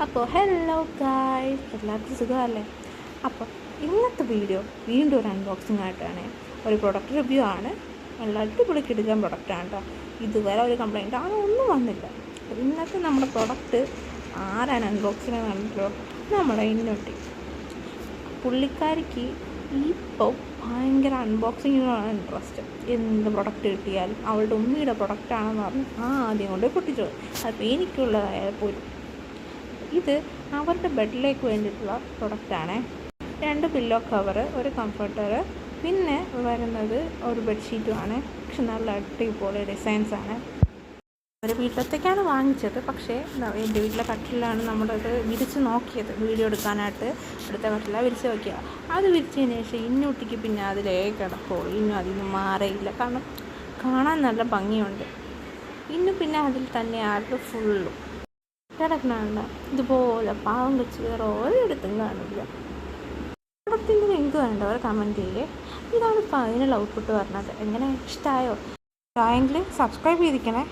അപ്പോൾ hello guys, എല്ലാവർക്കും സുഖമല്ലേ? അപ്പോൾ ഇന്നത്തെ വീഡിയോ വീണ്ടും ഒരു അൺബോക്സിങ് ആയിട്ടാണ്. ഒരു പ്രൊഡക്റ്റ് റിവ്യൂ ആണ്. നല്ല അടിപൊളിക്ക് എടുക്കാൻ പ്രൊഡക്റ്റാണ് കേട്ടോ. ഇതുവരെ ഒരു കംപ്ലൈൻറ്റ് ഒന്നും വന്നില്ല. ഇന്നത്തെ നമ്മുടെ പ്രൊഡക്റ്റ് ആരാണ് അൺബോക്സിങ് കണ്ടല്ലോ, നമ്മുടെ ഇന്നൊട്ടി. പുള്ളിക്കാരിക്ക് ഇപ്പോൾ ഭയങ്കര അൺബോക്സിങ്ങിനോടാണ് ഇൻട്രസ്റ്റ്. എന്ത് പ്രൊഡക്റ്റ് കിട്ടിയാലും അവളുടെ ഉമ്മിയുടെ പ്രൊഡക്റ്റാണെന്ന് പറഞ്ഞ് ആദ്യം കൊണ്ട് പൊട്ടിച്ചത്. അപ്പോൾ എനിക്കുള്ളതായാലും പോലും ഇത് അവരുടെ ബെഡിലേക്ക് വേണ്ടിയിട്ടുള്ള പ്രൊഡക്റ്റാണ്. 2 പില്ലോ കവറ്, ഒരു കംഫർട്ടർ, പിന്നെ വരുന്നത് ഒരു ബെഡ്ഷീറ്റുമാണ്. പക്ഷെ നല്ല അടിപൊളി ഡിസൈൻസാണ്. ഒരു വീട്ടിലത്തേക്കാണ് വാങ്ങിച്ചത്. പക്ഷേ എൻ്റെ വീട്ടിലെ കട്ടിലാണ് നമ്മളത് വിരിച്ച് നോക്കിയത്. വീഡിയോ എടുക്കാനായിട്ട് അടുത്ത കട്ടിലാണ് വിരിച്ച് നോക്കിയത്. അത് വിരിച്ചതിന് ശേഷം ഇന്നൂട്ടിക്ക് പിന്നെ അതിലേ കിടക്കുള്ളൂ. ഇന്നും അതിൽ നിന്ന് മാറിയില്ല. കാരണം കാണാൻ നല്ല ഭംഗിയുണ്ട്. ഇന്നും പിന്നെ അതിൽ തന്നെ ആരുടെ ഫുള്ളും കിടക്കണ ഇതുപോലെ പാവം വെച്ച് വേറെ ഒരിടത്തും കാണില്ല. പ്രൊഡക്റ്റിൻ്റെ ലിങ്ക് വേണ്ടവർ കമൻറ്റ് ചെയ്യേ. ഇതാണ് ഫൈനൽ ഔട്ട്പുട്ട് പറഞ്ഞത്. എങ്ങനെ ഇഷ്ടമായോ? ഇഷ്ടമായെങ്കിൽ സബ്സ്ക്രൈബ് ചെയ്തിരിക്കണേ.